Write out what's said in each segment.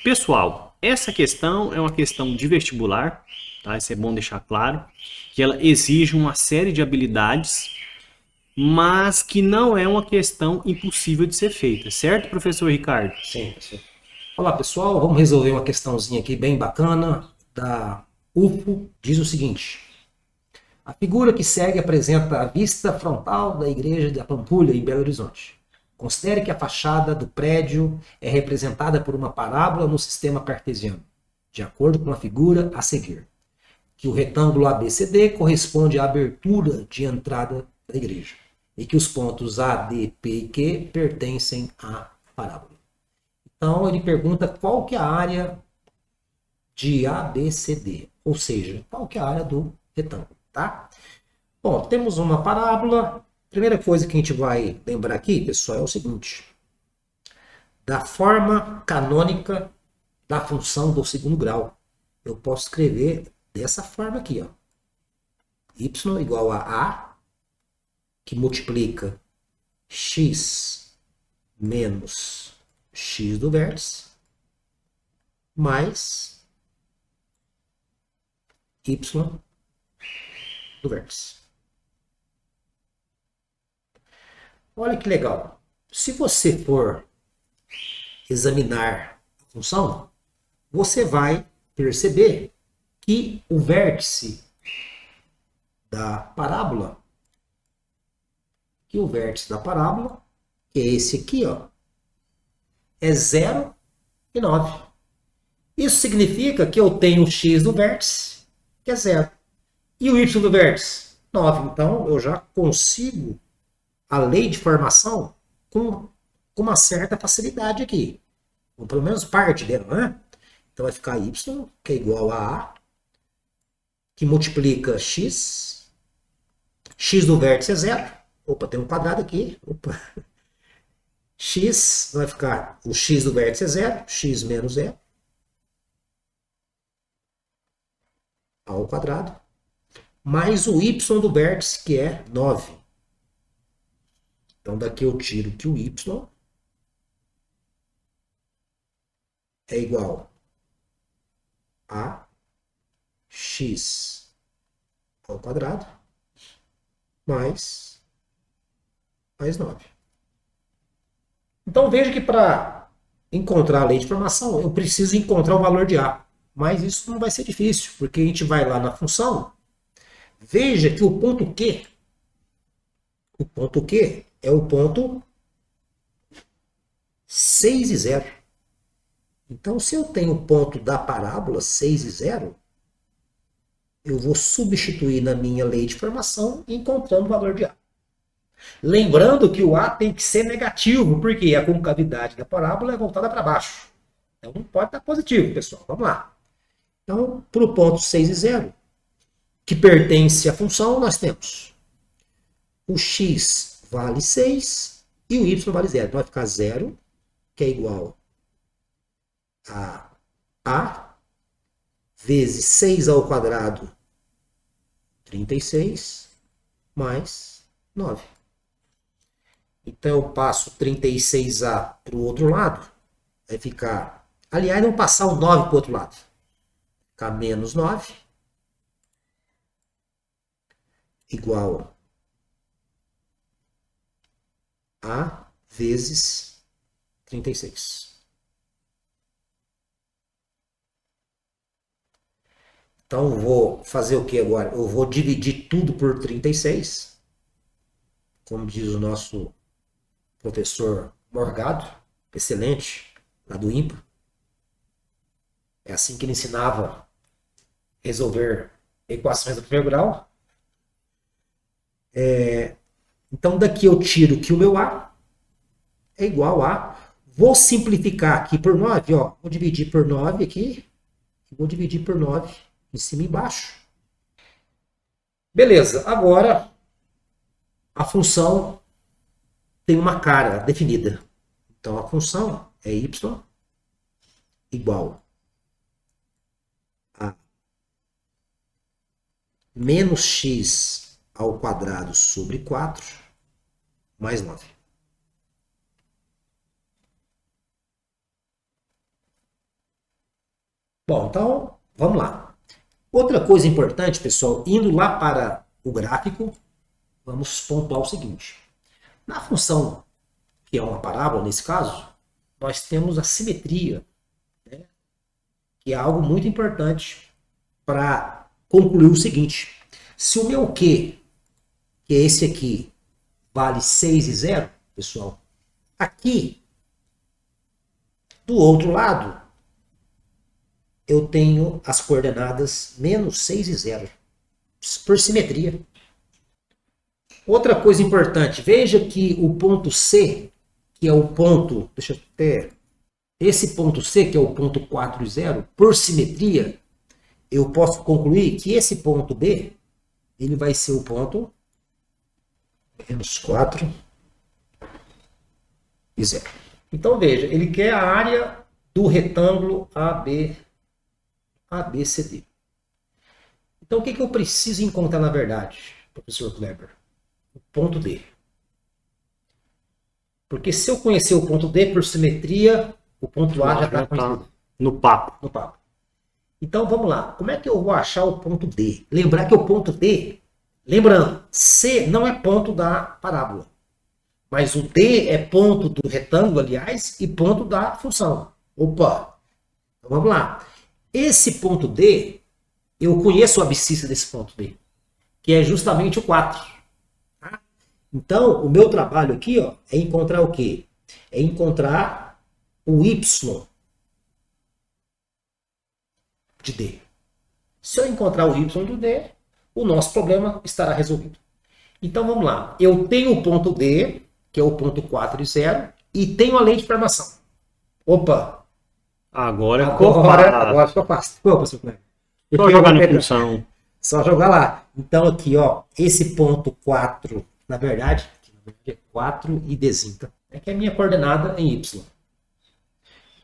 Pessoal, essa questão é uma questão de vestibular, tá? Isso é bom deixar claro, que ela exige uma série de habilidades, mas que não é uma questão impossível de ser feita, certo, professor Ricardo? Sim, sim. Olá, pessoal. Vamos resolver uma questãozinha aqui bem bacana da UFO. Diz o seguinte: a figura que segue apresenta a vista frontal da igreja da Pampulha, em Belo Horizonte. Considere que a fachada do prédio é representada por uma parábola no sistema cartesiano, de acordo com a figura a seguir, que o retângulo ABCD corresponde à abertura de entrada da igreja e que os pontos A, D, P e Q pertencem à parábola. Então ele pergunta qual que é a área de ABCD, ou seja, qual que é a área do retângulo, tá? Bom, temos uma parábola. Primeira coisa que a gente vai lembrar aqui, pessoal, é o seguinte: da forma canônica da função do segundo grau, eu posso escrever dessa forma aqui, ó. Y igual a que multiplica x menos x do vértice, mais y do vértice. Olha que legal. Se você for examinar a função, você vai perceber que o vértice da parábola, que é esse aqui, ó, é 0 e 9. Isso significa que eu tenho o x do vértice, que é 0, e o y do vértice, 9. Então, eu já consigo a lei de formação com uma certa facilidade aqui. Ou pelo menos parte dela, né? Então vai ficar y, que é igual a que multiplica x. X do vértice é 0. Opa, tem um quadrado aqui. Opa. X vai ficar, o x do vértice é 0, x menos 0 ao quadrado, mais o y do vértice, que é 9. Então daqui eu tiro que o y é igual a x ao quadrado mais 9. Então veja que para encontrar a lei de formação, eu preciso encontrar o valor de A. Mas isso não vai ser difícil, porque a gente vai lá na função. Veja que o ponto Q é o ponto 6 e 0. Então, se eu tenho o ponto da parábola 6 e 0, eu vou substituir na minha lei de formação encontrando o valor de A. Lembrando que o A tem que ser negativo, porque a concavidade da parábola é voltada para baixo. Então não pode estar positivo, pessoal. Vamos lá. Então, para o ponto 6 e 0, que pertence à função, nós temos o x vale 6 e o y vale 0. Então vai ficar 0, que é igual a vezes 6 ao quadrado, 36, mais 9. Então eu passo 36A para o outro lado, vai ficar... Aliás, vamos passar o 9 para o outro lado. Vai ficar menos 9, igual a vezes 36. Então eu vou fazer o que agora? Eu vou dividir tudo por 36, como diz o nosso professor Morgado, excelente, lá do IMPA. É assim que ele ensinava a resolver equações do primeiro grau. Então daqui eu tiro que o meu A é igual a... Vou simplificar aqui por 9, ó. Vou dividir por 9 aqui. Vou dividir por 9 em cima e embaixo. Beleza, agora a função tem uma cara definida. Então a função é y igual a menos x ao quadrado sobre 4 mais 9. Bom, então vamos lá. Outra coisa importante, pessoal, indo lá para o gráfico, vamos pontuar o seguinte. Na função, que é uma parábola nesse caso, nós temos a simetria, né, que é algo muito importante para concluir o seguinte. Se o meu Q, que é esse aqui, vale 6 e 0, pessoal, aqui, do outro lado, eu tenho as coordenadas menos 6 e 0, por simetria. Outra coisa importante, veja que o ponto C, que é o ponto, deixa eu até, esse ponto C, que é o ponto 4 e 0, por simetria, eu posso concluir que esse ponto B, ele vai ser o ponto menos 4 e 0. Então veja, ele quer a área do retângulo ABCD. Então o que eu preciso encontrar na verdade, professor Kleber? O ponto D. Porque se eu conhecer o ponto D por simetria, o ponto A já está conhecido. No papo. No papo. Então vamos lá. Como é que eu vou achar o ponto D? Lembrar que o ponto D, lembrando, C não é ponto da parábola. Mas o D é ponto do retângulo, aliás, e ponto da função. Opa! Então vamos lá. Esse ponto D, eu conheço a abscissa desse ponto D, que é justamente o 4. Tá? Então, o meu trabalho aqui, ó, é encontrar o quê? É encontrar o Y de D. Se eu encontrar o Y do D, o nosso problema estará resolvido. Então vamos lá. Eu tenho o ponto D, que é o ponto 4 e 0, e tenho a lei de formação. Opa! Agora ficou fácil. Opa, seu Cleber. Só jogar na função. Só jogar lá. Então aqui, ó, esse ponto 4, na verdade é 4 e Dzinho. É que é a minha coordenada em Y.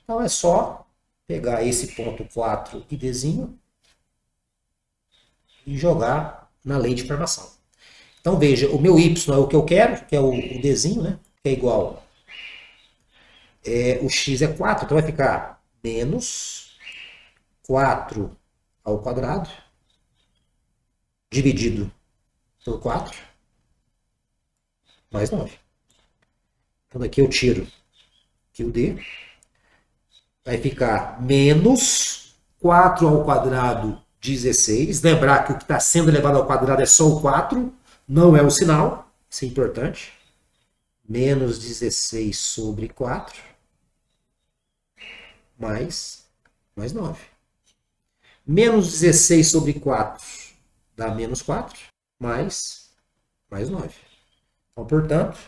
Então é só pegar esse ponto 4 e Dzinho e jogar na lei de formação. Então veja, o meu Y é o que eu quero, que é o Dzinho, né? Que é igual. O X é 4, então vai ficar menos 4 ao quadrado dividido por 4 mais 9. Então daqui eu tiro aqui o D. Vai ficar menos 4 ao quadrado 16. Lembrar que o que está sendo elevado ao quadrado é só o 4, não é o sinal. Isso é importante. Menos 16 sobre 4 mais 9. Menos 16 sobre 4 dá menos 4, mais 9. Então, portanto,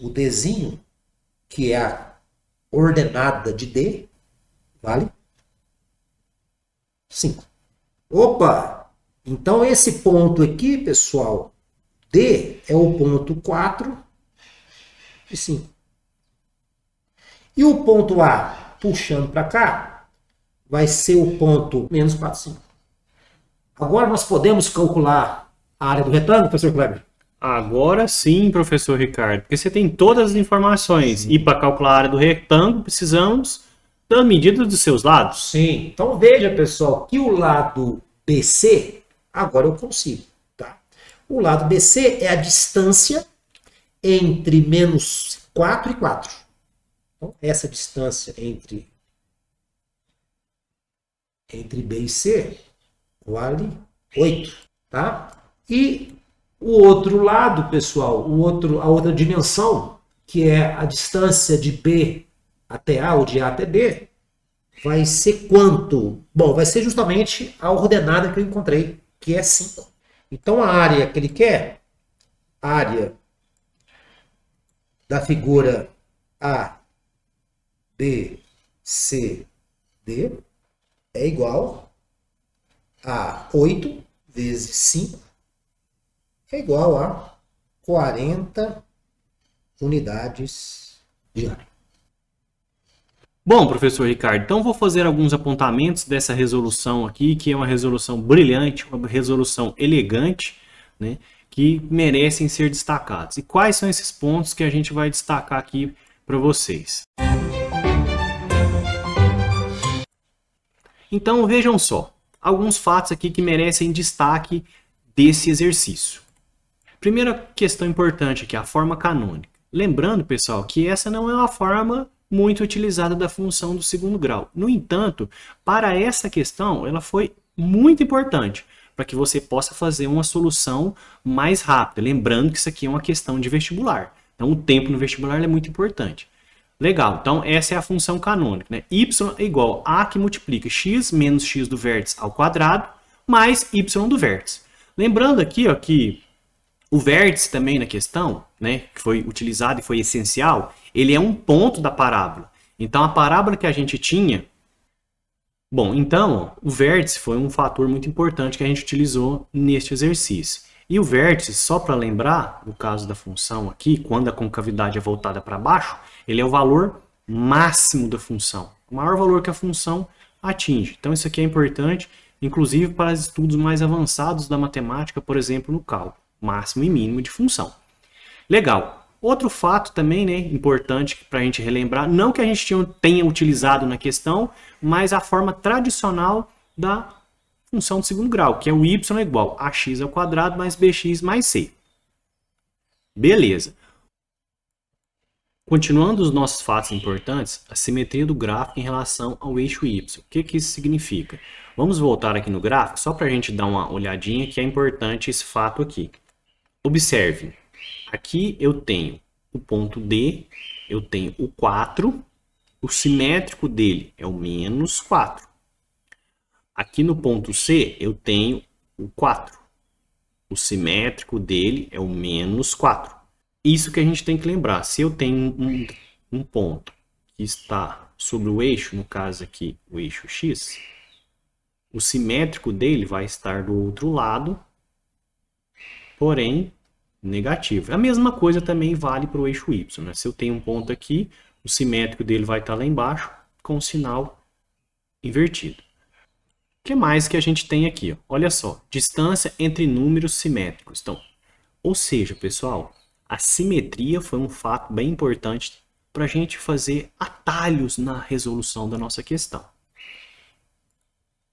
o Dzinho, que é a ordenada de D, vale 5. Opa! Então, esse ponto aqui, pessoal, D é o ponto 4 e 5. E o ponto A, puxando para cá, vai ser o ponto menos 4, 5. Agora nós podemos calcular a área do retângulo, professor Kleber? Agora sim, professor Ricardo, porque você tem todas as informações. Sim. E para calcular a área do retângulo, precisamos da medida dos seus lados. Sim. Então veja, pessoal, que o lado BC, agora eu consigo. Tá? O lado BC é a distância entre menos 4 e 4. Então, essa distância entre B e C vale 8. Tá? E o outro lado, pessoal, a outra dimensão, que é a distância de B até A, ou de A até B, vai ser quanto? Bom, vai ser justamente a ordenada que eu encontrei, que é 5. Então, a área que ele quer, a área da figura A, B, C, D, é igual a 8 vezes 5, que é igual a 40 unidades de área. Bom, professor Ricardo, então vou fazer alguns apontamentos dessa resolução aqui, que é uma resolução brilhante, uma resolução elegante, né, que merecem ser destacados. E quais são esses pontos que a gente vai destacar aqui para vocês? Então vejam só, alguns fatos aqui que merecem destaque desse exercício. Primeira questão importante aqui, a forma canônica. Lembrando, pessoal, que essa não é uma forma muito utilizada da função do segundo grau. No entanto, para essa questão, ela foi muito importante para que você possa fazer uma solução mais rápida. Lembrando que isso aqui é uma questão de vestibular. Então, o tempo no vestibular é muito importante. Legal, então essa é a função canônica, né? Y é igual a que multiplica x menos x do vértice ao quadrado mais y do vértice. Lembrando aqui, ó, que o vértice também na questão, né, que foi utilizado e foi essencial, ele é um ponto da parábola. Então a parábola que a gente tinha, bom, então ó, o vértice foi um fator muito importante que a gente utilizou neste exercício. E o vértice, só para lembrar, no caso da função aqui, quando a concavidade é voltada para baixo, ele é o valor máximo da função, o maior valor que a função atinge. Então isso aqui é importante, inclusive para estudos mais avançados da matemática, por exemplo, no cálculo, máximo e mínimo de função. Legal. Outro fato também, né, importante para a gente relembrar, não que a gente tenha utilizado na questão, mas a forma tradicional da função de segundo grau, que é o y é igual a x ao quadrado mais bx mais c. Beleza. Continuando os nossos fatos importantes, a simetria do gráfico em relação ao eixo y. O que que isso significa? Vamos voltar aqui no gráfico, só para a gente dar uma olhadinha, que é importante esse fato aqui. Observe, aqui eu tenho o ponto D, eu tenho o 4, o simétrico dele é o menos 4. Aqui no ponto C, eu tenho o 4. O simétrico dele é o menos 4. Isso que a gente tem que lembrar. Se eu tenho um ponto que está sobre o eixo, no caso aqui, o eixo X, o simétrico dele vai estar do outro lado, porém negativo. A mesma coisa também vale para o eixo Y, né? Se eu tenho um ponto aqui, o simétrico dele vai estar lá embaixo, com o sinal invertido. O que mais que a gente tem aqui? Ó? Olha só, distância entre números simétricos. Então, ou seja, pessoal, a simetria foi um fato bem importante para a gente fazer atalhos na resolução da nossa questão.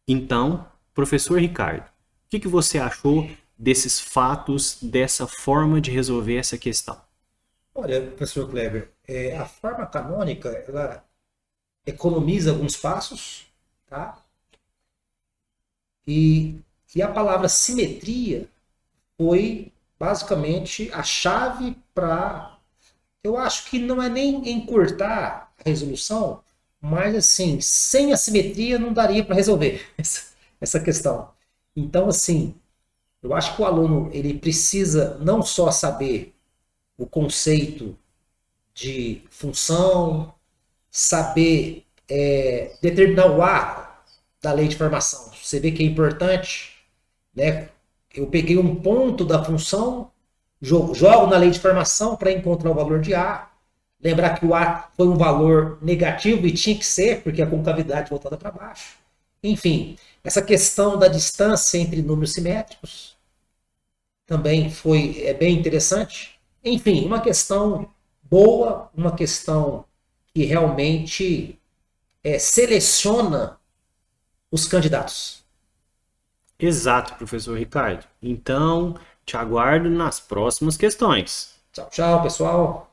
Então, professor Ricardo, o que você achou desses fatos, dessa forma de resolver essa questão? Olha, professor Kleber, a forma canônica, ela economiza alguns passos, tá? E a palavra simetria foi basicamente a chave para... Eu acho que não é nem encurtar a resolução, mas assim, sem a simetria não daria para resolver essa questão. Então, assim, eu acho que o aluno ele precisa não só saber o conceito de função, saber determinar o arco da lei de formação. Você vê que é importante, né? Eu peguei um ponto da função, jogo na lei de formação para encontrar o valor de A. Lembrar que o A foi um valor negativo e tinha que ser, porque a concavidade voltada para baixo. Enfim, essa questão da distância entre números simétricos também foi bem interessante. Enfim, uma questão boa, uma questão que realmente seleciona os candidatos. Exato, professor Ricardo. Então, te aguardo nas próximas questões. Tchau, tchau, pessoal.